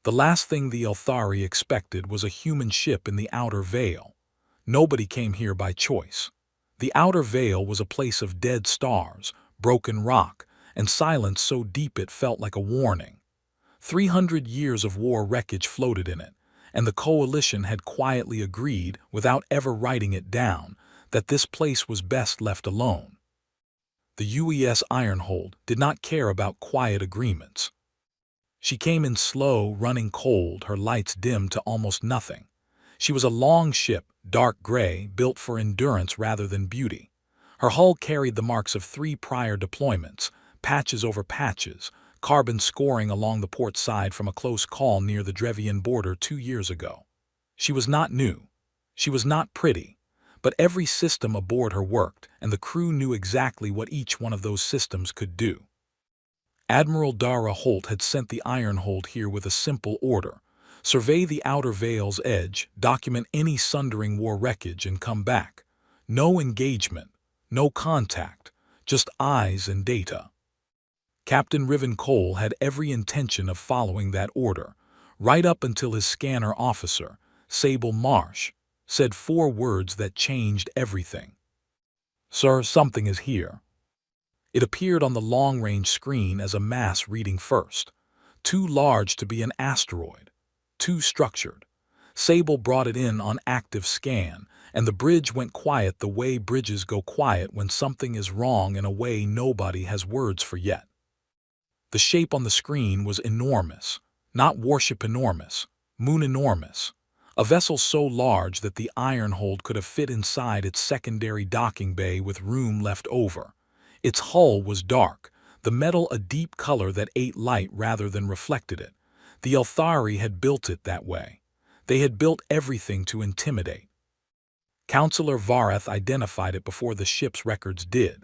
The last thing the Elthari expected was a human ship in the outer veil. Nobody came here by choice. The outer veil was a place of dead stars, broken rock, and silence so deep it felt like a warning. 300 years of war wreckage floated in it, and the coalition had quietly agreed, without ever writing it down, that this place was best left alone. The UES Ironhold did not care about quiet agreements. She came in slow, running cold, her lights dimmed to almost nothing. She was a long ship, dark gray, built for endurance rather than beauty. Her hull carried the marks of 3 prior deployments, patches over patches, carbon scoring along the port side from a close call near the Drevian border 2 years ago. She was not new. She was not pretty. But every system aboard her worked, and the crew knew exactly what each one of those systems could do. Admiral Dara Holt had sent the Ironhold here with a simple order: survey the outer veil's edge, document any sundering war wreckage, and come back. No engagement, no contact, just eyes and data. Captain Riven Cole had every intention of following that order, right up until his scanner officer, Sable Marsh, said 4 words that changed everything. "Sir, something is here." It appeared on the long-range screen as a mass reading first. Too large to be an asteroid. Too structured. Sable brought it in on active scan, and the bridge went quiet the way bridges go quiet when something is wrong in a way nobody has words for yet. The shape on the screen was enormous. Not Warship enormous. Moon enormous. A vessel so large that the Ironhold could have fit inside its secondary docking bay with room left over. Its hull was dark, the metal a deep color that ate light rather than reflected it. The Elthari had built it that way. They had built everything to intimidate. Counselor Varath identified it before the ship's records did.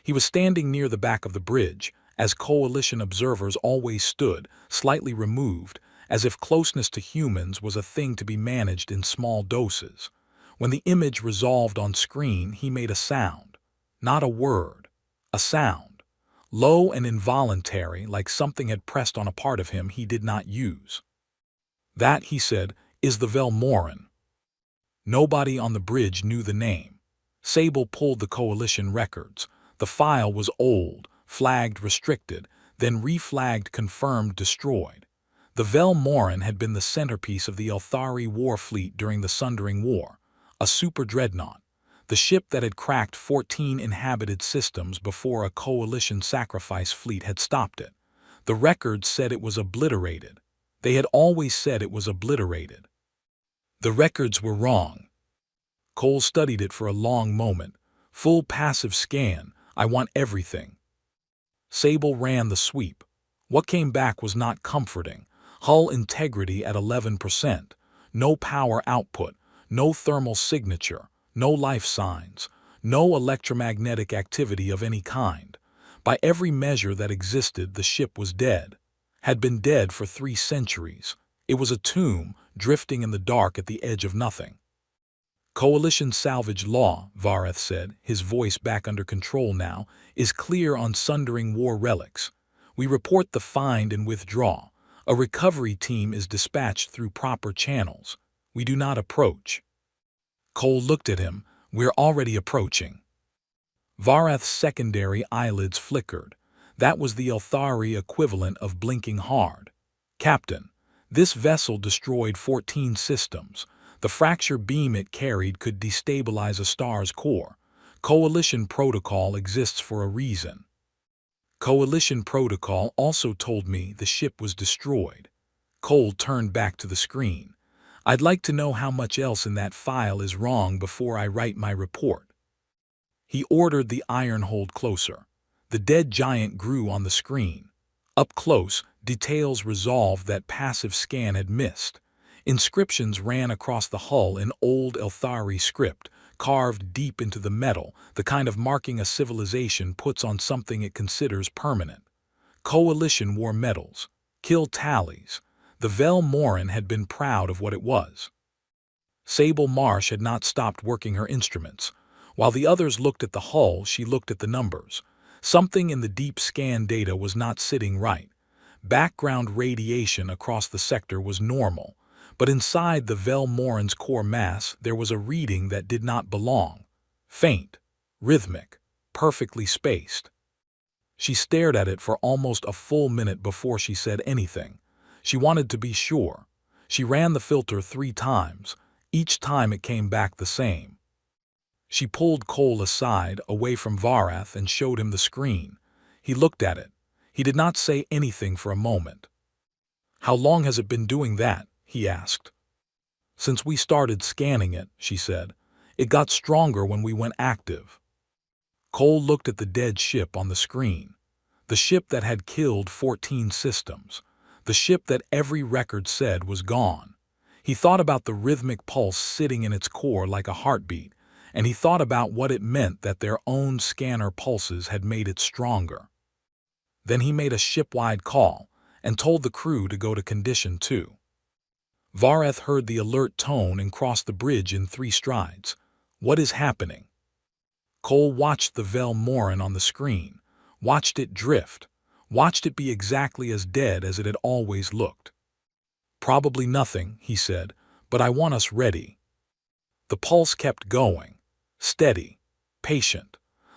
He was standing near the back of the bridge, as Coalition observers always stood, slightly removed, as if closeness to humans was a thing to be managed in small doses. When the image resolved on screen, he made a sound. Not a word. A sound. Low and involuntary, like something had pressed on a part of him he did not use. "That," he said, "is the Velmoran." Nobody on the bridge knew the name. Sable pulled the Coalition records. The file was old, flagged restricted, then reflagged confirmed destroyed. The Velmoran had been the centerpiece of the Elthari war fleet during the Sundering War, a super dreadnought, the ship that had cracked 14 inhabited systems before a Coalition sacrifice fleet had stopped it. The records said it was obliterated. They had always said it was obliterated. The records were wrong. Cole studied it for a long moment. Full passive scan. I want everything. Sable ran the sweep. What came back was not comforting. Hull integrity at 11%. No power output. No thermal signature. No life signs. No electromagnetic activity of any kind. By every measure that existed, the ship was dead. Had been dead for 3 centuries. It was a tomb, drifting in the dark at the edge of nothing. "Coalition salvage law," Varath said, his voice back under control now, "is clear on Sundering war relics. We report the find and withdraw. A recovery team is dispatched through proper channels. We do not approach." Cole looked at him. "We're already approaching." Varath's secondary eyelids flickered. That was the Elthari equivalent of blinking hard. "Captain, this vessel destroyed 14 systems. The fracture beam it carried could destabilize a star's core. Coalition protocol exists for a reason." Coalition protocol also told me the ship was destroyed. Cole turned back to the screen. "I'd like to know how much else in that file is wrong before I write my report." He ordered the Ironhold closer. The dead giant grew on the screen. Up close, details resolved that passive scan had missed. Inscriptions ran across the hull in old Elthari script, carved deep into the metal, the kind of marking a civilization puts on something it considers permanent. Coalition war medals. Kill tallies. The Velmoran had been proud of what it was. Sable Marsh had not stopped working her instruments. While the others looked at the hull, she looked at the numbers. Something in the deep scan data was not sitting right. Background radiation across the sector was normal, but inside the Velmoran's core mass there was a reading that did not belong. Faint, rhythmic, perfectly spaced. She stared at it for almost a full minute before she said anything. She wanted to be sure. She ran the filter 3 times. Each time it came back the same. She pulled Cole aside, away from Varath, and showed him the screen. He looked at it. He did not say anything for a moment. "How long has it been doing that?" he asked. "Since we started scanning it," she said. "It got stronger when we went active." Cole looked at the dead ship on the screen. The ship that had killed 14 systems. The ship that every record said was gone. He thought about the rhythmic pulse sitting in its core like a heartbeat, and he thought about what it meant that their own scanner pulses had made it stronger. Then he made a ship-wide call and told the crew to go to Condition 2. Varath heard the alert tone and crossed the bridge in 3 strides. "What is happening?" Cole watched the Velmoran on the screen, watched it drift, watched it be exactly as dead as it had always looked. "Probably nothing," he said, "but I want us ready." The pulse kept going, steady, patient,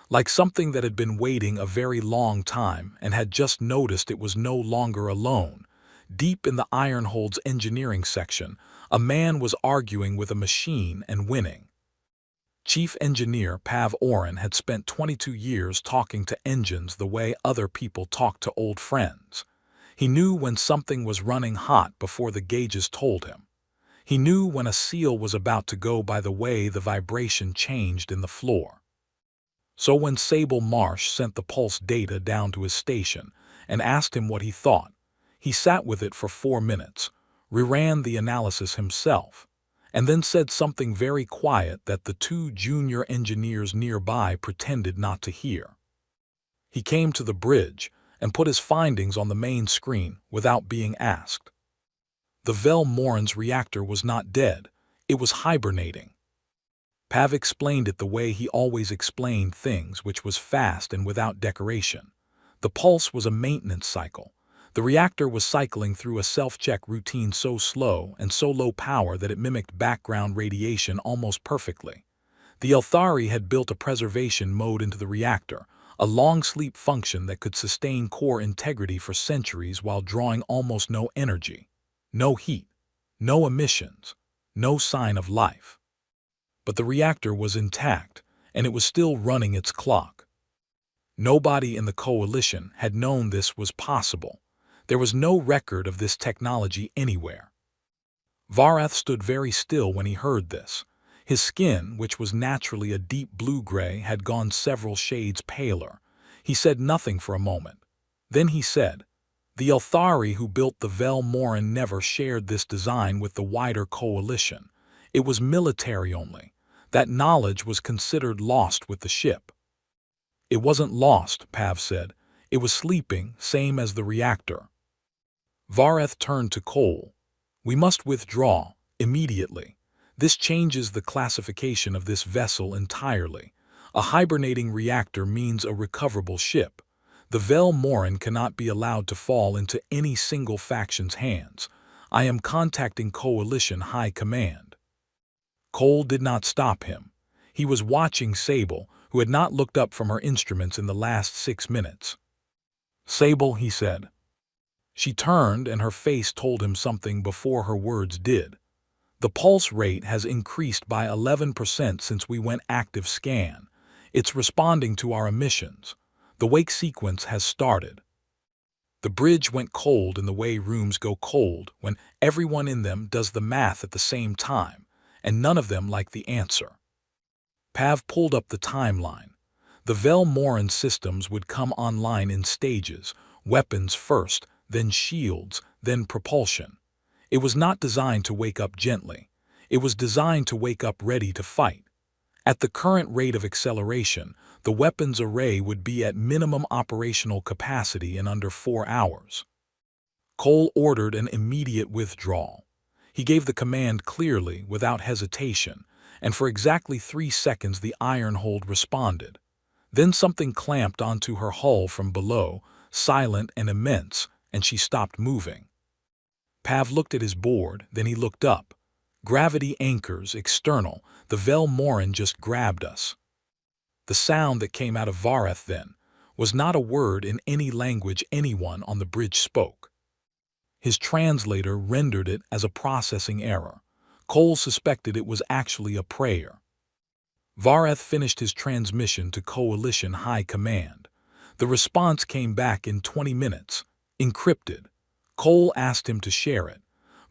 like something that had been waiting a very long time and had just noticed it was no longer alone. Deep in the Ironhold's engineering section, a man was arguing with a machine and winning. Chief Engineer Pav Oren had spent 22 years talking to engines the way other people talk to old friends. He knew when something was running hot before the gauges told him. He knew when a seal was about to go by the way the vibration changed in the floor. So when Sable Marsh sent the pulse data down to his station and asked him what he thought, he sat with it for 4 minutes, reran the analysis himself, and then said something very quiet that the 2 junior engineers nearby pretended not to hear. He came to the bridge and put his findings on the main screen without being asked. The Velmoran's reactor was not dead, it was hibernating. Pav explained it the way he always explained things, which was fast and without decoration. The pulse was a maintenance cycle. The reactor was cycling through a self-check routine so slow and so low power that it mimicked background radiation almost perfectly. The Elthari had built a preservation mode into the reactor, a long sleep function that could sustain core integrity for centuries while drawing almost no energy. No heat, no emissions, no sign of life. But the reactor was intact, and it was still running its clock. Nobody in the coalition had known this was possible. There was no record of this technology anywhere. Varath stood very still when he heard this. His skin, which was naturally a deep blue-gray, had gone several shades paler. He said nothing for a moment. Then he said, "The Elthari who built the Velmoran never shared this design with the wider coalition. It was military only. That knowledge was considered lost with the ship." "It wasn't lost," Pav said. "It was sleeping, same as the reactor." Varath turned to Cole. "We must withdraw, immediately. This changes the classification of this vessel entirely. A hibernating reactor means a recoverable ship. The Velmoran cannot be allowed to fall into any single faction's hands. I am contacting Coalition High Command." Cole did not stop him. He was watching Sable, who had not looked up from her instruments in the last 6 minutes. "Sable," he said. She turned, and her face told him something before her words did. "The pulse rate has increased by 11% since we went active scan. It's responding to our emissions. The wake sequence has started." The bridge went cold in the way rooms go cold when everyone in them does the math at the same time, and none of them like the answer. Pav pulled up the timeline. The Velmoran systems would come online in stages, weapons first, then shields, then propulsion. It was not designed to wake up gently. It was designed to wake up ready to fight. At the current rate of acceleration, the weapons array would be at minimum operational capacity in under 4 hours. Cole ordered an immediate withdrawal. He gave the command clearly, without hesitation, and for exactly 3 seconds the Ironhold responded. Then something clamped onto her hull from below, silent and immense, and she stopped moving. Pav looked at his board, then he looked up. Gravity anchors, external. The Vel Morin just grabbed us. The sound that came out of Vareth then was not a word in any language anyone on the bridge spoke. His translator rendered it as a processing error. Cole suspected it was actually a prayer. Vareth finished his transmission to Coalition High Command. The response came back in 20 minutes, encrypted. Cole asked him to share it.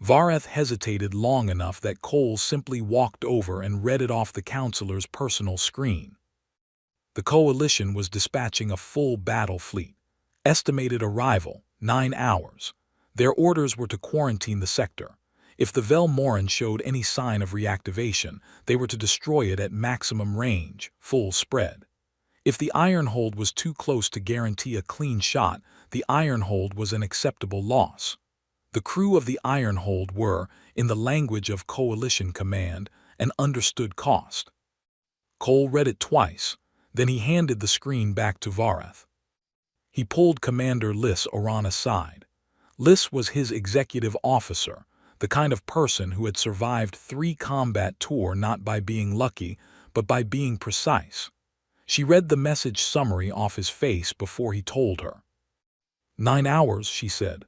Vareth hesitated long enough that Cole simply walked over and read it off the counselor's personal screen. The Coalition was dispatching a full battle fleet. Estimated arrival, 9 hours. Their orders were to quarantine the sector. If the Vel Morin showed any sign of reactivation, they were to destroy it at maximum range, full spread. If the Ironhold was too close to guarantee a clean shot, the Ironhold was an acceptable loss. The crew of the Ironhold were, in the language of Coalition Command, an understood cost. Cole read it twice, then he handed the screen back to Vareth. He pulled Commander Liss Oran aside. Liss was his executive officer, the kind of person who had survived 3 combat tours not by being lucky, but by being precise. She read the message summary off his face before he told her. 9 hours, she said.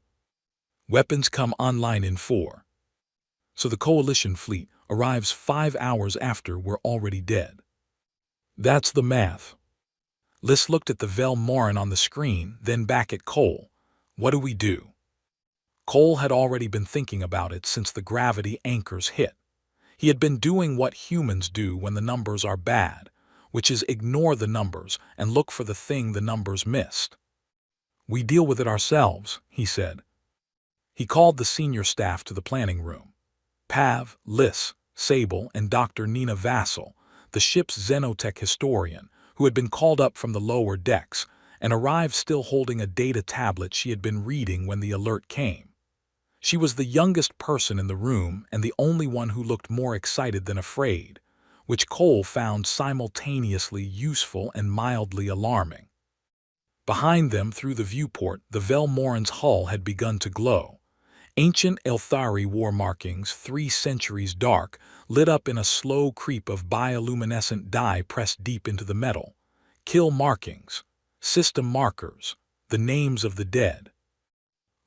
Weapons come online in 4. So the Coalition fleet arrives 5 hours after we're already dead. That's the math. Liss looked at the Vel Morin on the screen, then back at Cole. What do we do? Cole had already been thinking about it since the gravity anchors hit. He had been doing what humans do when the numbers are bad, which is ignore the numbers and look for the thing the numbers missed. We deal with it ourselves, he said. He called the senior staff to the planning room. Pav, Liss, Sable, and Dr. Nina Vassal, the ship's xenotech historian, who had been called up from the lower decks and arrived still holding a data tablet she had been reading when the alert came. She was the youngest person in the room and the only one who looked more excited than afraid, which Cole found simultaneously useful and mildly alarming. Behind them, through the viewport, the Vel Morin's hull had begun to glow. Ancient Elthari war markings, 3 centuries dark, lit up in a slow creep of bioluminescent dye pressed deep into the metal. Kill markings, system markers, the names of the dead.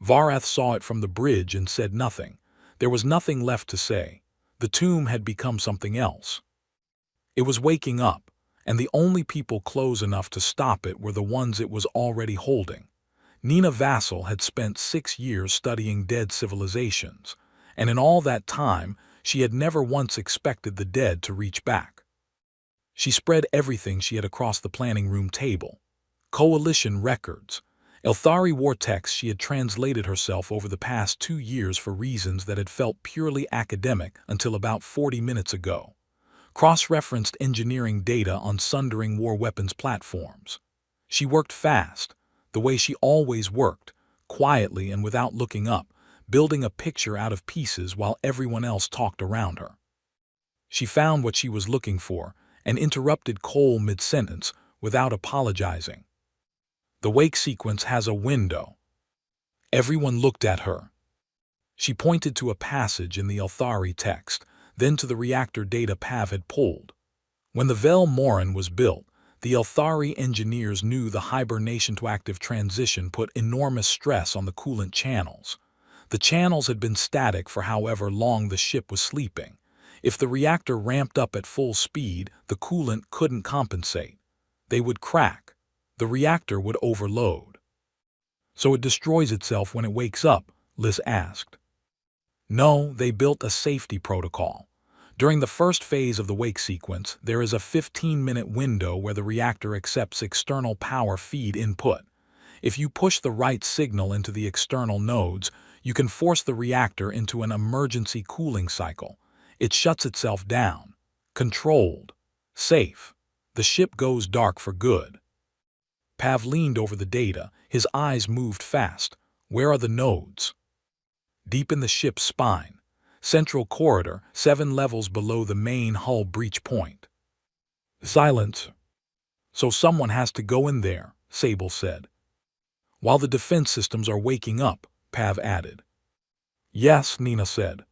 Vareth saw it from the bridge and said nothing. There was nothing left to say. The tomb had become something else. It was waking up, and the only people close enough to stop it were the ones it was already holding. Nina Vassal had spent 6 years studying dead civilizations, and in all that time, she had never once expected the dead to reach back. She spread everything she had across the planning room table. Coalition records, Elthari war texts she had translated herself over the past 2 years for reasons that had felt purely academic until about 40 minutes ago. Cross-referenced engineering data on sundering war weapons platforms. She worked fast, the way she always worked, quietly and without looking up, building a picture out of pieces while everyone else talked around her. She found what she was looking for and interrupted Cole mid-sentence without apologizing. The wake sequence has a window. Everyone looked at her. She pointed to a passage in the Elthari text, then to the reactor data Pav had pulled. When the Vel Morin was built, the Elthari engineers knew the hibernation to active transition put enormous stress on the coolant channels. The channels had been static for however long the ship was sleeping. If the reactor ramped up at full speed, the coolant couldn't compensate. They would crack. The reactor would overload. So it destroys itself when it wakes up, Liss asked. No, they built a safety protocol. During the first phase of the wake sequence, there is a 15-minute window where the reactor accepts external power feed input. If you push the right signal into the external nodes, you can force the reactor into an emergency cooling cycle. It shuts itself down. Controlled. Safe. The ship goes dark for good. Pav leaned over the data. His eyes moved fast. Where are the nodes? Deep in the ship's spine. Central corridor, 7 levels below the main hull breach point. Silence. So someone has to go in there, Sable said. While the defense systems are waking up, Pav added. Yes, Nina said.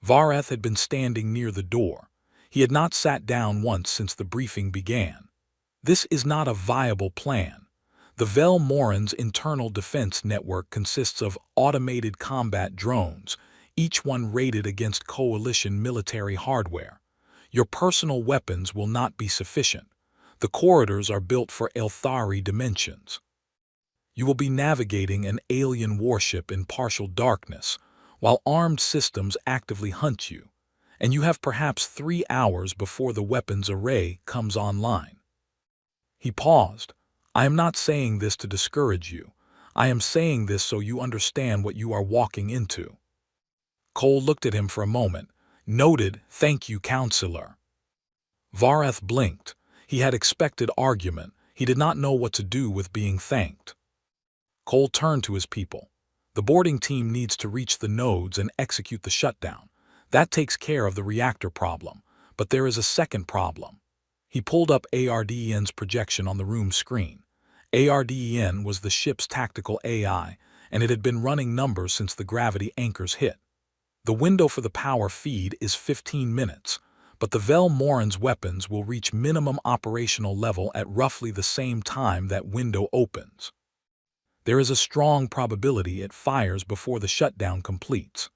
Vareth had been standing near the door. He had not sat down once since the briefing began. This is not a viable plan. The Vel Morin's internal defense network consists of automated combat drones, each one rated against coalition military hardware. Your personal weapons will not be sufficient. The corridors are built for Elthari dimensions. You will be navigating an alien warship in partial darkness, while armed systems actively hunt you, and you have perhaps 3 hours before the weapons array comes online. He paused. I am not saying this to discourage you. I am saying this so you understand what you are walking into. Cole looked at him for a moment. Noted, thank you, counselor. Vareth blinked. He had expected argument. He did not know what to do with being thanked. Cole turned to his people. The boarding team needs to reach the nodes and execute the shutdown. That takes care of the reactor problem. But there is a second problem. He pulled up ARDEN's projection on the room screen. ARDEN was the ship's tactical AI, and it had been running numbers since the gravity anchors hit. The window for the power feed is 15 minutes, but the Vel Morin's weapons will reach minimum operational level at roughly the same time that window opens. There is a strong probability it fires before the shutdown completes.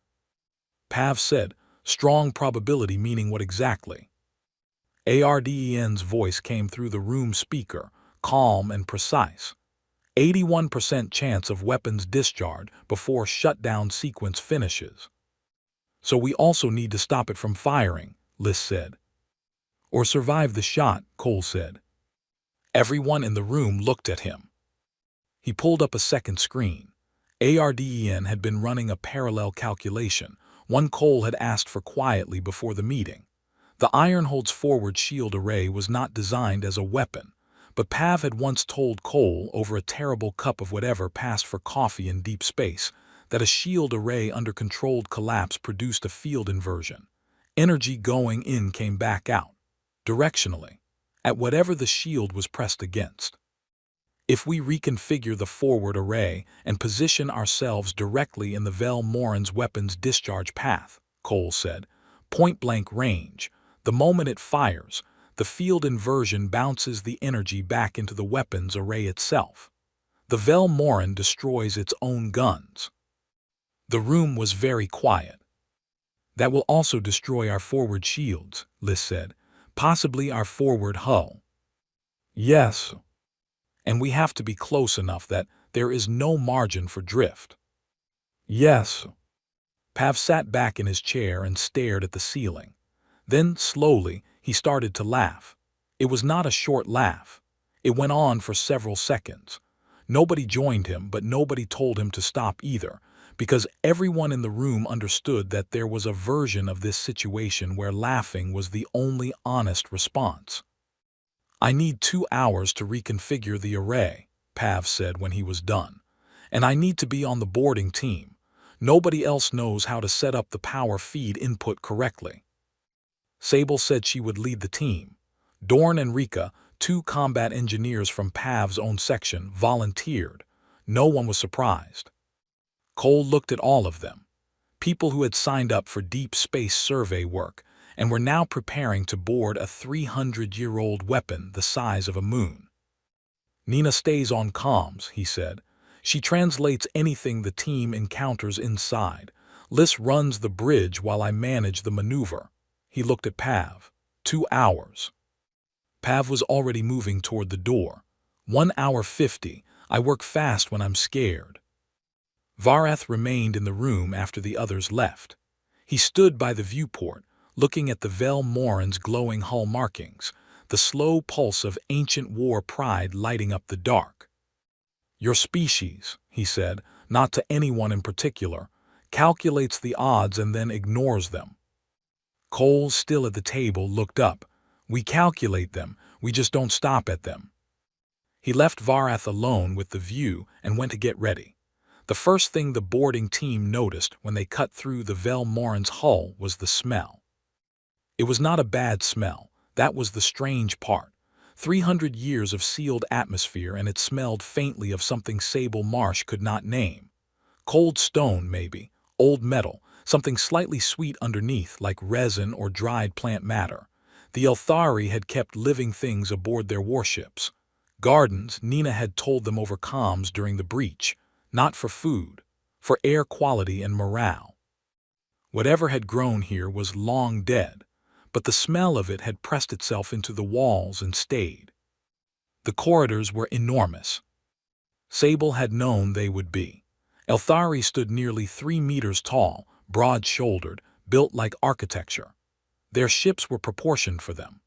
Pav said, strong probability meaning what exactly? ARDEN's voice came through the room speaker, calm and precise. 81% chance of weapons discharge before shutdown sequence finishes. So we also need to stop it from firing, Liz said. Or survive the shot, Cole said. Everyone in the room looked at him. He pulled up a second screen. ARDEN had been running a parallel calculation, one Cole had asked for quietly before the meeting. The Ironhold's forward shield array was not designed as a weapon, but Pav had once told Cole over a terrible cup of whatever passed for coffee in deep space that a shield array under controlled collapse produced a field inversion. Energy going in came back out, directionally, at whatever the shield was pressed against. If we reconfigure the forward array and position ourselves directly in the Vel Morin's weapons discharge path, Cole said, point-blank range, the moment it fires, the field inversion bounces the energy back into the weapons array itself. The Vel Morin destroys its own guns. The room was very quiet. That will also destroy our forward shields, Liz said, possibly our forward hull. Yes. And we have to be close enough that there is no margin for drift. Yes. Pav sat back in his chair and stared at the ceiling. Then, slowly, he started to laugh. It was not a short laugh. It went on for several seconds. Nobody joined him, but nobody told him to stop either, because everyone in the room understood that there was a version of this situation where laughing was the only honest response. I need 2 hours to reconfigure the array, Pav said when he was done. And I need to be on the boarding team. Nobody else knows how to set up the power feed input correctly. Sable said she would lead the team. Dorn and Rika, 2 combat engineers from Pav's own section, volunteered. No one was surprised. Cole looked at all of them. People who had signed up for deep space survey work and were now preparing to board a 300-year-old weapon the size of a moon. Nina stays on comms, he said. She translates anything the team encounters inside. Liz runs the bridge while I manage the maneuver. He looked at Pav. 2 hours. Pav was already moving toward the door. 1 hour 50. I work fast when I'm scared. Vareth remained in the room after the others left. He stood by the viewport, looking at the Vel Morin's glowing hull markings, the slow pulse of ancient war pride lighting up the dark. Your species, he said, not to anyone in particular, calculates the odds and then ignores them. Cole, still at the table, looked up. We calculate them, we just don't stop at them. He left Vareth alone with the view and went to get ready. The first thing the boarding team noticed when they cut through the Vel Morin's hull was the smell. It was not a bad smell. That was the strange part. 300 years of sealed atmosphere, and it smelled faintly of something Sable Marsh could not name. Cold stone, maybe, old metal, something slightly sweet underneath, like resin or dried plant matter. The Elthari had kept living things aboard their warships. Gardens, Nina had told them over comms during the breach, not for food, for air quality and morale. Whatever had grown here was long dead, but the smell of it had pressed itself into the walls and stayed. The corridors were enormous. Sable had known they would be. Elthari stood nearly 3 meters tall, broad-shouldered, built like architecture. Their ships were proportioned for them.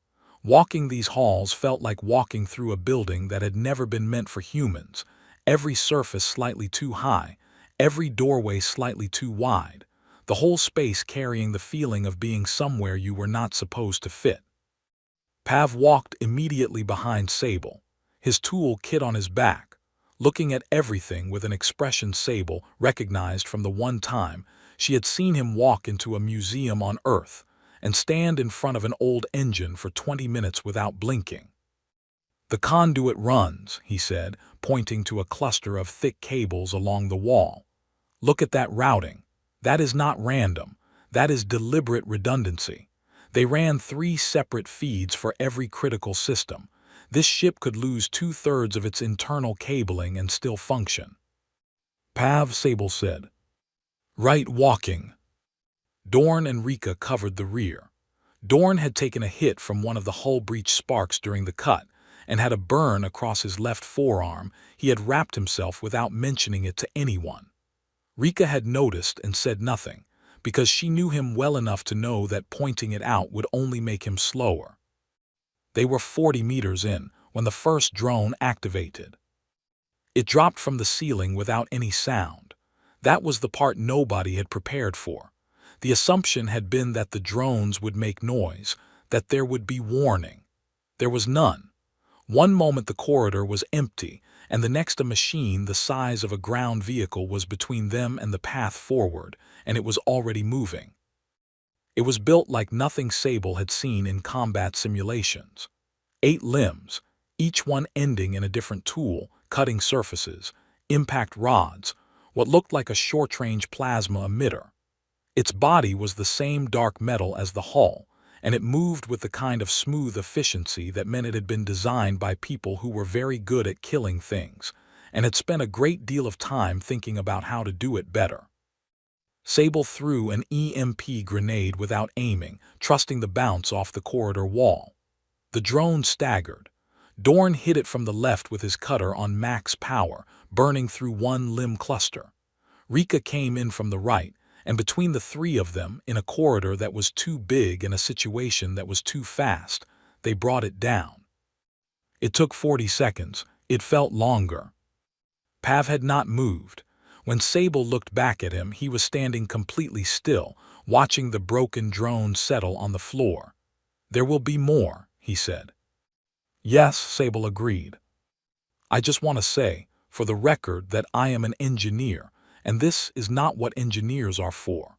Walking these halls felt like walking through a building that had never been meant for humans, every surface slightly too high, every doorway slightly too wide, the whole space carrying the feeling of being somewhere you were not supposed to fit. Pav walked immediately behind Sable, his tool kit on his back, looking at everything with an expression Sable recognized from the one time she had seen him walk into a museum on Earth and stand in front of an old engine for 20 minutes without blinking. "The conduit runs," he said, pointing to a cluster of thick cables along the wall. "Look at that routing. That is not random. That is deliberate redundancy. They ran 3 separate feeds for every critical system. This ship could lose 2/3 of its internal cabling and still function." "Pav," Sable said. "Right walking." Dorn and Rika covered the rear. Dorn had taken a hit from one of the hull breach sparks during the cut and had a burn across his left forearm. He had wrapped himself without mentioning it to anyone. Rika had noticed and said nothing, because she knew him well enough to know that pointing it out would only make him slower. They were 40 meters in when the first drone activated. It dropped from the ceiling without any sound. That was the part nobody had prepared for. The assumption had been that the drones would make noise, that there would be warning. There was none. One moment the corridor was empty, and the next a machine the size of a ground vehicle was between them and the path forward, and it was already moving. It was built like nothing Sable had seen in combat simulations. 8 limbs, each one ending in a different tool, cutting surfaces, impact rods, what looked like a short-range plasma emitter. Its body was the same dark metal as the hull, and it moved with the kind of smooth efficiency that meant it had been designed by people who were very good at killing things, and had spent a great deal of time thinking about how to do it better. Sable threw an EMP grenade without aiming, trusting the bounce off the corridor wall. The drone staggered. Dorn hit it from the left with his cutter on max power, burning through one limb cluster. Rika came in from the right, and between the 3 of them, in a corridor that was too big and a situation that was too fast, they brought it down. It took 40 seconds. It felt longer. Pav had not moved. When Sable looked back at him, he was standing completely still, watching the broken drone settle on the floor. "There will be more," he said. "Yes," Sable agreed. "I just want to say, for the record, that I am an engineer, and this is not what engineers are for."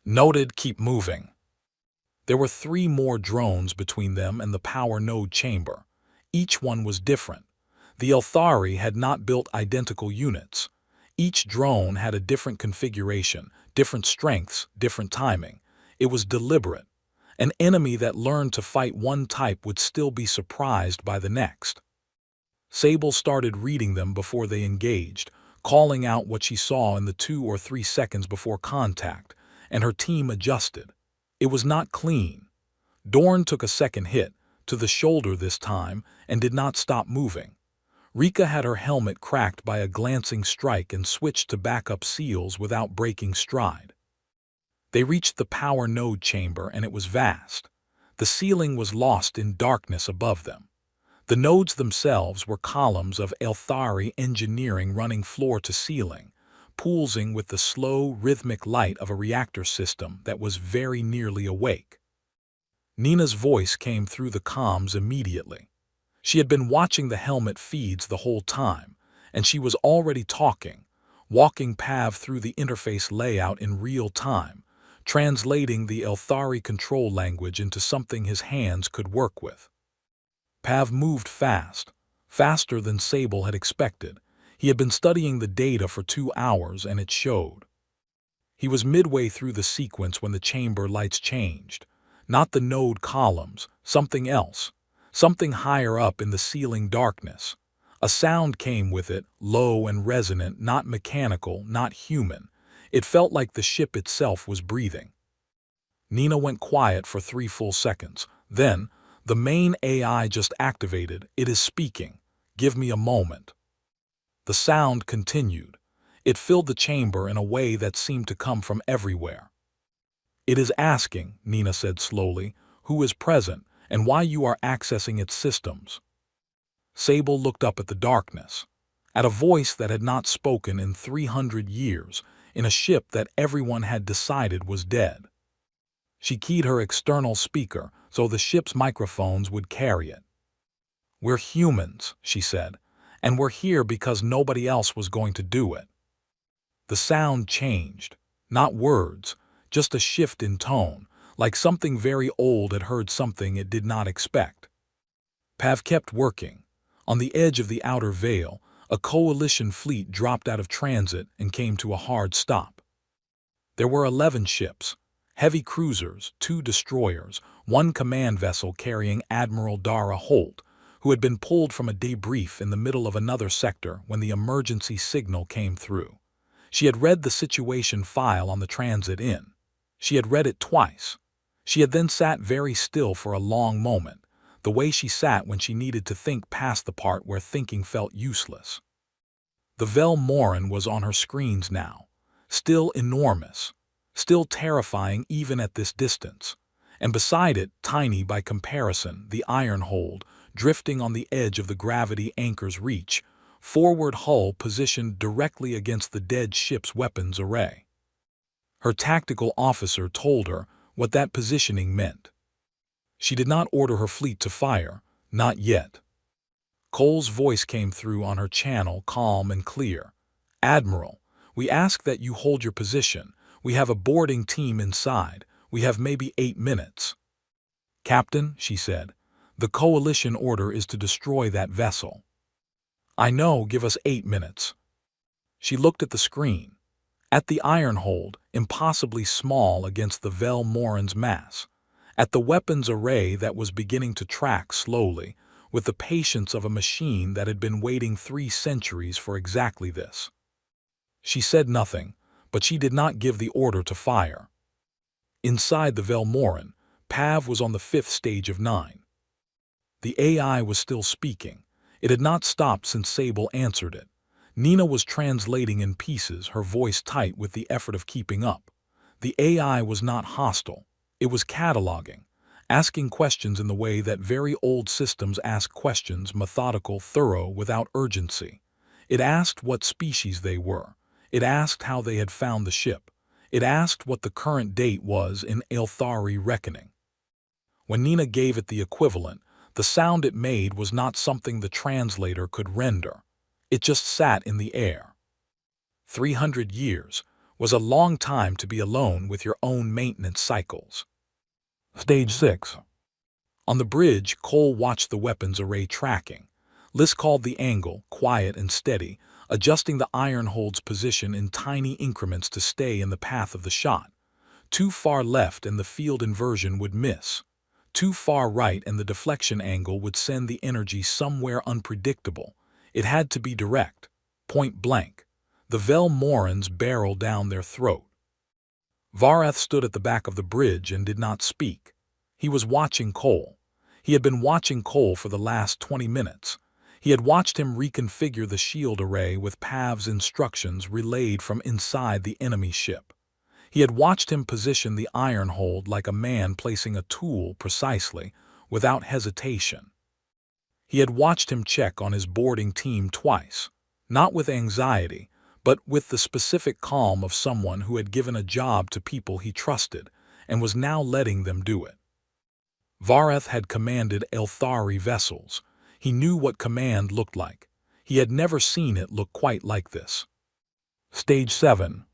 "Noted, keep moving." There were 3 more drones between them and the power node chamber. Each one was different. The Elthari had not built identical units. Each drone had a different configuration, different strengths, different timing. It was deliberate. An enemy that learned to fight one type would still be surprised by the next. Sable started reading them before they engaged, calling out what she saw in the 2 or 3 seconds before contact, and her team adjusted. It was not clean. Dorn took a second hit, to the shoulder this time, and did not stop moving. Rika had her helmet cracked by a glancing strike and switched to backup seals without breaking stride. They reached the power node chamber, and it was vast. The ceiling was lost in darkness above them. The nodes themselves were columns of Elthari engineering running floor to ceiling, pulsing with the slow, rhythmic light of a reactor system that was very nearly awake. Nina's voice came through the comms immediately. She had been watching the helmet feeds the whole time, and she was already talking, walking Pav through the interface layout in real time, translating the Elthari control language into something his hands could work with. Pav moved fast, faster than Sable had expected. He had been studying the data for 2 hours and it showed. He was midway through the sequence when the chamber lights changed. Not the node columns, something else. Something higher up in the ceiling darkness. A sound came with it, low and resonant, not mechanical, not human. It felt like the ship itself was breathing. Nina went quiet for 3 full seconds. Then, the main AI just activated. It is speaking. Give me a moment. The sound continued. It filled the chamber in a way that seemed to come from everywhere. It is asking, Nina said slowly, who is present and why you are accessing its systems. Sable looked up at the darkness, at a voice that had not spoken in 300 years, in a ship that everyone had decided was dead. She keyed her external speaker so the ship's microphones would carry it. We're humans, she said, and we're here because nobody else was going to do it. The sound changed, not words, just a shift in tone, like something very old had heard something it did not expect. Pav kept working. On the edge of the outer veil, a coalition fleet dropped out of transit and came to a hard stop. There were 11 ships, heavy cruisers, 2 destroyers, 1 command vessel carrying Admiral Dara Holt, who had been pulled from a debrief in the middle of another sector when the emergency signal came through. She had read the situation file on the transit in. She had read it twice. She had then sat very still for a long moment, the way she sat when she needed to think past the part where thinking felt useless. The Vel Morin was on her screens now, still enormous, still terrifying even at this distance, and beside it, tiny by comparison, the Ironhold, drifting on the edge of the gravity anchor's reach, forward hull positioned directly against the dead ship's weapons array. Her tactical officer told her what that positioning meant. She did not order her fleet to fire, not yet. Cole's voice came through on her channel, calm and clear. Admiral, we ask that you hold your position. We have a boarding team inside. We have maybe 8 minutes. Captain, she said, the coalition order is to destroy that vessel. I know, give us 8 minutes. She looked at the screen, at the Ironhold, impossibly small against the Vel Morin's mass, at the weapons array that was beginning to track slowly, with the patience of a machine that had been waiting 3 centuries for exactly this. She said nothing, but she did not give the order to fire. Inside the Vel Morin, Pav was on the 5th stage of 9. The AI was still speaking. It had not stopped since Sable answered it. Nina was translating in pieces, her voice tight with the effort of keeping up. The AI was not hostile. It was cataloging, asking questions in the way that very old systems ask questions, methodical, thorough, without urgency. It asked what species they were. It asked how they had found the ship. It asked what the current date was in Elthari reckoning. When Nina gave it the equivalent, the sound it made was not something the translator could render. It just sat in the air. 300 years was a long time to be alone with your own maintenance cycles. Stage 6. On the bridge, Cole watched the weapons array tracking. Liz called the angle, quiet and steady, adjusting the Ironhold's position in tiny increments to stay in the path of the shot. Too far left and the field inversion would miss. Too far right and the deflection angle would send the energy somewhere unpredictable. It had to be direct, point blank. The Vel Morins barreled down their throat. Varath stood at the back of the bridge and did not speak. He was watching Cole. He had been watching Cole for the last 20 minutes. He had watched him reconfigure the shield array with Pav's instructions relayed from inside the enemy ship. He had watched him position the Ironhold like a man placing a tool precisely, without hesitation. He had watched him check on his boarding team twice, not with anxiety, but with the specific calm of someone who had given a job to people he trusted and was now letting them do it. Varath had commanded Elthari vessels. He knew what command looked like. He had never seen it look quite like this. Stage 7.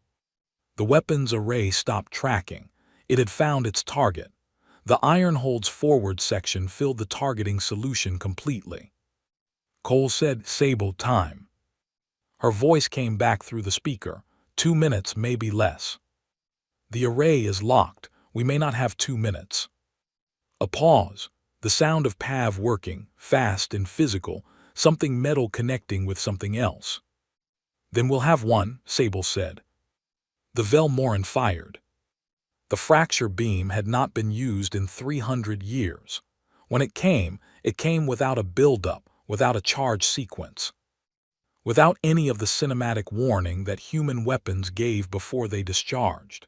The weapons array stopped tracking. It had found its target. The Ironhold's forward section filled the targeting solution completely. Cole said, "Sable time." Her voice came back through the speaker. 2 minutes, maybe less. The array is locked. We may not have 2 minutes. A pause. The sound of Pav working, fast and physical, something metal connecting with something else. "Then we'll have one," Sable said. The Velmoran fired. The fracture beam had not been used in 300 years. When it came without a build-up, without a charge sequence. Without any of the cinematic warning that human weapons gave before they discharged.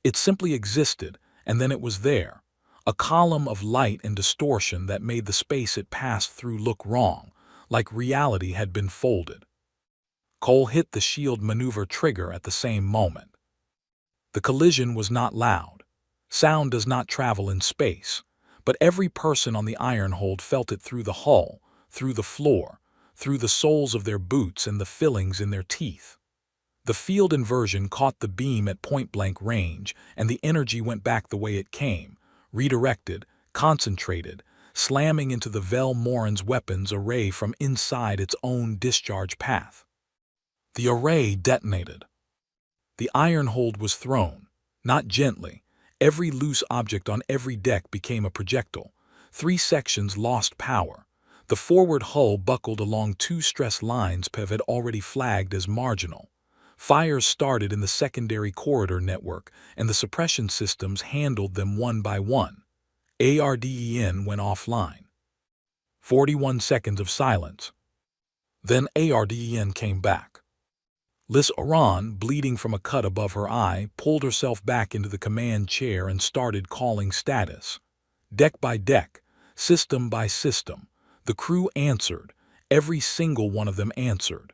It simply existed, and then it was there. A column of light and distortion that made the space it passed through look wrong, like reality had been folded. Cole hit the shield maneuver trigger at the same moment. The collision was not loud. Sound does not travel in space, but every person on the Ironhold felt it through the hull, through the floor, through the soles of their boots and the fillings in their teeth. The field inversion caught the beam at point-blank range, and the energy went back the way it came, redirected, concentrated, slamming into the Velmoran's weapons array from inside its own discharge path. The array detonated. The Ironhold was thrown, not gently. Every loose object on every deck became a projectile. 3 sections lost power. The forward hull buckled along 2 stress lines Pev had already flagged as marginal. Fires started in the secondary corridor network, and the suppression systems handled them one by one. ARDEN went offline. 41 seconds of silence. Then ARDEN came back. Liz Oran, bleeding from a cut above her eye, pulled herself back into the command chair and started calling status. Deck by deck, system by system, the crew answered. Every single one of them answered.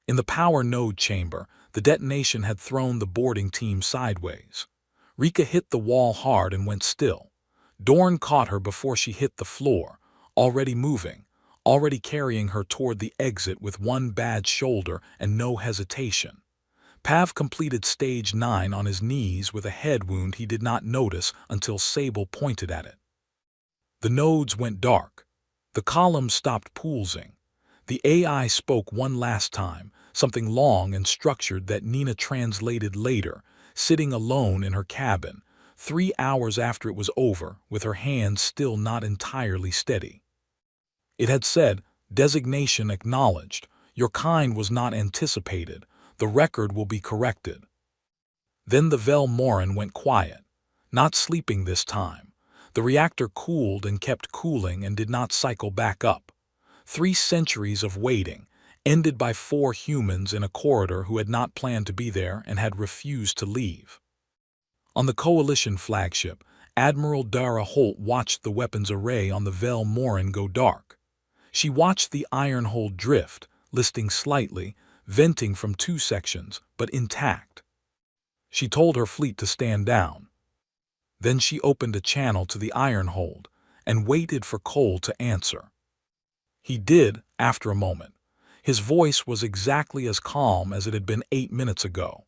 In the power node chamber, the detonation had thrown the boarding team sideways. Rika hit the wall hard and went still. Dorn caught her before she hit the floor, already moving, already carrying her toward the exit with one bad shoulder and no hesitation. Pav completed stage 9 on his knees with a head wound he did not notice until Sable pointed at it. The nodes went dark. The columns stopped pulsing. The AI spoke one last time, something long and structured that Nina translated later, sitting alone in her cabin, 3 hours after it was over, with her hands still not entirely steady. It had said, "Designation acknowledged. Your kind was not anticipated. The record will be corrected." Then the Velmoran went quiet. Not sleeping this time. The reactor cooled and kept cooling and did not cycle back up. 3 centuries of waiting, ended by 4 humans in a corridor who had not planned to be there and had refused to leave. On the Coalition flagship, Admiral Dara Holt watched the weapons array on the Velmoran go dark. She watched the Ironhold drift, listing slightly, venting from 2 sections, but intact. She told her fleet to stand down. Then she opened a channel to the Ironhold and waited for Cole to answer. He did, after a moment. His voice was exactly as calm as it had been 8 minutes ago.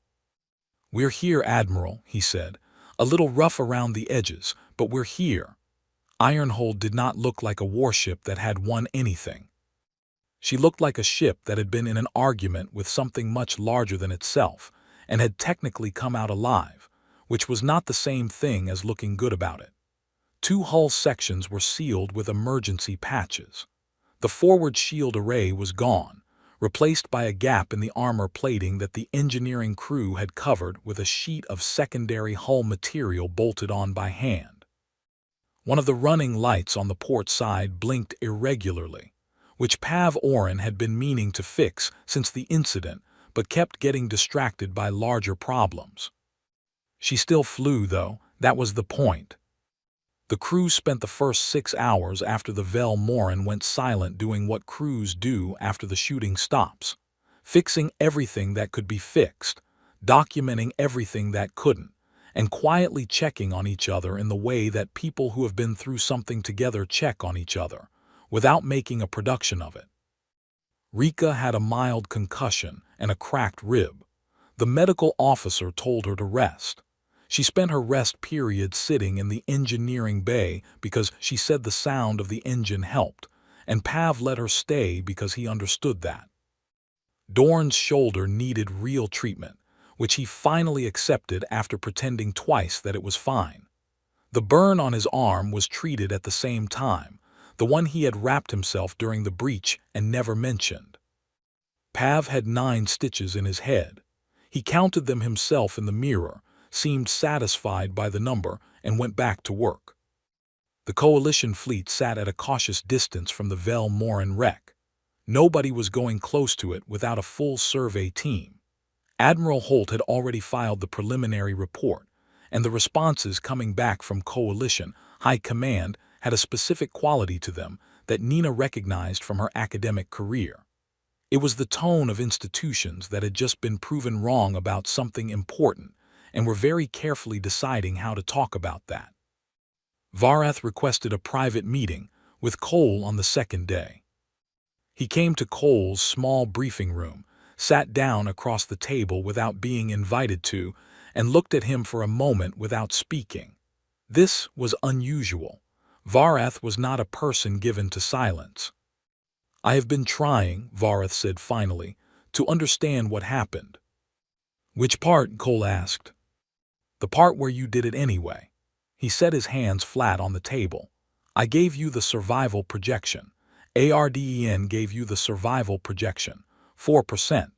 "We're here, Admiral," he said. "A little rough around the edges, but we're here." Ironhold did not look like a warship that had won anything. She looked like a ship that had been in an argument with something much larger than itself and had technically come out alive, which was not the same thing as looking good about it. 2 hull sections were sealed with emergency patches. The forward shield array was gone, replaced by a gap in the armor plating that the engineering crew had covered with a sheet of secondary hull material bolted on by hand. One of the running lights on the port side blinked irregularly, which Pav Oren had been meaning to fix since the incident, but kept getting distracted by larger problems. She still flew, though. That was the point. The crew spent the first 6 hours after the Velmoran went silent doing what crews do after the shooting stops, fixing everything that could be fixed, documenting everything that couldn't, and quietly checking on each other in the way that people who have been through something together check on each other, without making a production of it. Rika had a mild concussion and a cracked rib. The medical officer told her to rest. She spent her rest period sitting in the engineering bay because she said the sound of the engine helped, and Pav let her stay because he understood that. Dorn's shoulder needed real treatment, which he finally accepted after pretending twice that it was fine. The burn on his arm was treated at the same time, the one he had wrapped himself during the breach and never mentioned. Pav had 9 stitches in his head. He counted them himself in the mirror, seemed satisfied by the number, and went back to work. The Coalition fleet sat at a cautious distance from the Vel Morin wreck. Nobody was going close to it without a full survey team. Admiral Holt had already filed the preliminary report, and the responses coming back from Coalition High Command had a specific quality to them that Nina recognized from her academic career. It was the tone of institutions that had just been proven wrong about something important and were very carefully deciding how to talk about that. Varath requested a private meeting with Cole on the second day. He came to Cole's small briefing room, sat down across the table without being invited to, and looked at him for a moment without speaking. This was unusual. Varath was not a person given to silence. "I have been trying," Varath said finally, "to understand what happened." "Which part?" Cole asked. "The part where you did it anyway." He set his hands flat on the table. "I gave you the survival projection. ARDEN gave you the survival projection, 4%.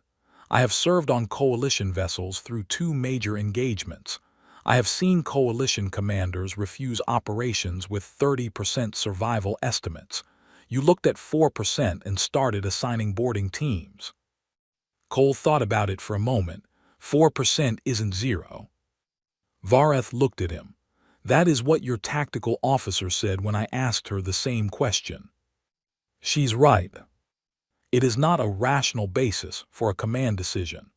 I have served on Coalition vessels through 2 major engagements. I have seen Coalition commanders refuse operations with 30% survival estimates. You looked at 4% and started assigning boarding teams." Cole thought about it for a moment. 4% isn't 0. Varath looked at him. "That is what your tactical officer said when I asked her the same question." "She's right. It is not a rational basis for a command decision.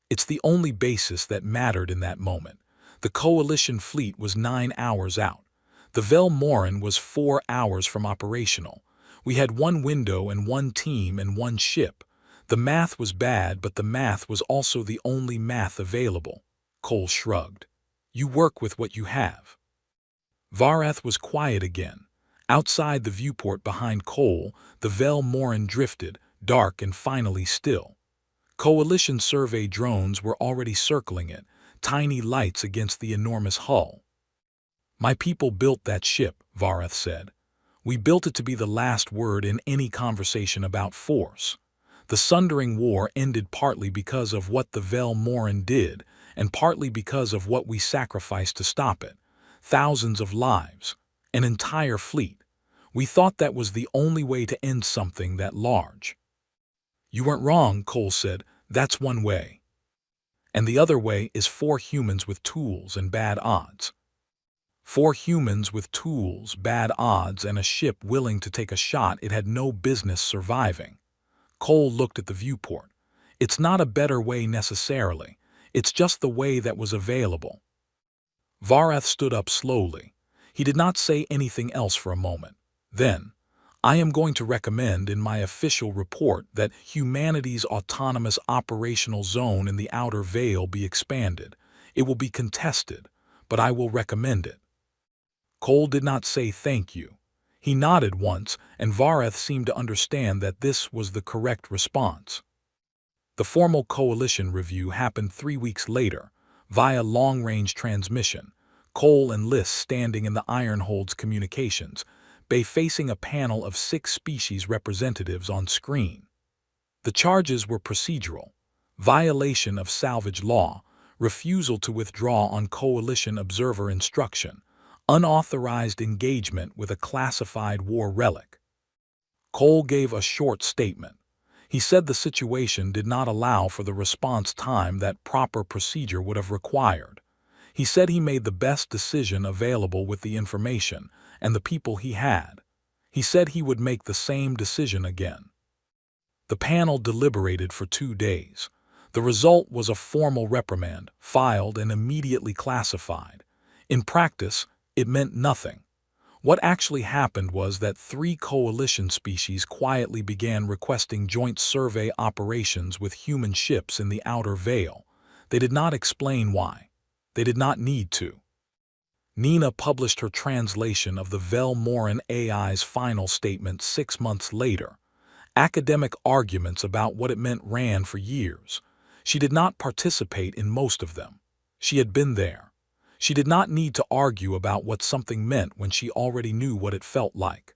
It's the only basis that mattered in that moment. The Coalition fleet was 9 hours out. The Vel Morin was 4 hours from operational. We had 1 window and 1 team and 1 ship. The math was bad, but the math was also the only math available." Cole shrugged. "You work with what you have." Varath was quiet again. Outside the viewport behind Cole, the Vel Morin drifted, dark and finally still. Coalition survey drones were already circling it, tiny lights against the enormous hull. "My people built that ship," Varath said. "We built it to be the last word in any conversation about force. The Sundering War ended partly because of what the Vel Morin did, and partly because of what we sacrificed to stop it. Thousands of lives. An entire fleet. We thought that was the only way to end something that large." "You weren't wrong," Cole said. "That's one way. And the other way is 4 humans with tools and bad odds. 4 humans with tools, bad odds, and a ship willing to take a shot it had no business surviving." Cole looked at the viewport. "It's not a better way necessarily. It's just the way that was available." Varath stood up slowly. He did not say anything else for a moment. Then, "I am going to recommend in my official report that humanity's autonomous operational zone in the outer veil be expanded. It will be contested, but I will recommend it." Cole did not say thank you. He nodded once, and Varath seemed to understand that this was the correct response. The formal Coalition review happened 3 weeks later, via long-range transmission, Cole and Liss standing in the Ironhold's communications bay facing a panel of 6 species representatives on screen. The charges were procedural: violation of salvage law, refusal to withdraw on Coalition observer instruction, unauthorized engagement with a classified war relic. Cole gave a short statement. He said the situation did not allow for the response time that proper procedure would have required. He said he made the best decision available with the information and the people he had. He said he would make the same decision again. The panel deliberated for 2 days. The result was a formal reprimand, filed and immediately classified. In practice, it meant nothing. What actually happened was that 3 Coalition species quietly began requesting joint survey operations with human ships in the outer veil. They did not explain why. They did not need to. Nina published her translation of the Velmoran AI's final statement 6 months later. Academic arguments about what it meant ran for years. She did not participate in most of them. She had been there. She did not need to argue about what something meant when she already knew what it felt like.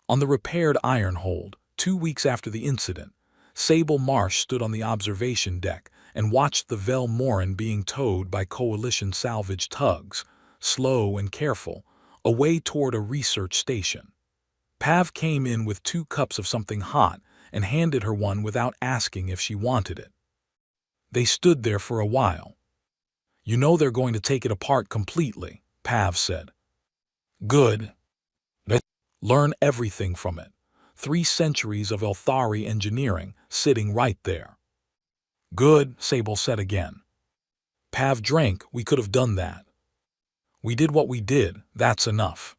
On the repaired Ironhold, 2 weeks after the incident, Sable Marsh stood on the observation deck and watched the Velmoran being towed by Coalition salvage tugs, slow and careful, away toward a research station. Pav came in with 2 cups of something hot and handed her one without asking if she wanted it. They stood there for a while. "You know they're going to take it apart completely," Pav said. "Good. Let's learn everything from it. 3 centuries of Elthari engineering sitting right there." "Good," Sable said again. Pav drank. "We could have done that. We did what we did, that's enough."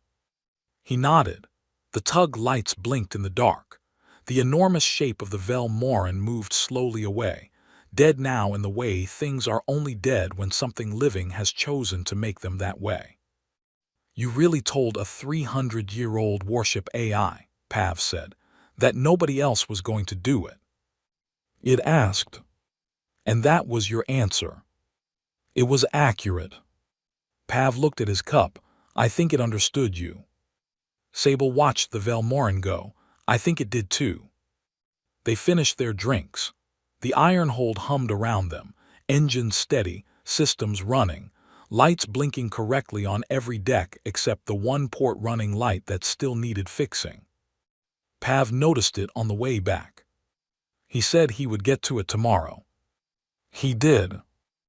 He nodded. The tug lights blinked in the dark. The enormous shape of the Velmoran moved slowly away, dead now in the way things are only dead when something living has chosen to make them that way. "You really told a 300-year-old Warship AI," Pav said, "that nobody else was going to do it." It asked. "And that was your answer." "It was accurate." Pav looked at his cup. "I think it understood you." Sable watched the Velmoran go. "I think it did too." They finished their drinks. The Ironhold hummed around them, engines steady, systems running, lights blinking correctly on every deck except the one port running light that still needed fixing. Pav noticed it on the way back. He said he would get to it tomorrow. He did.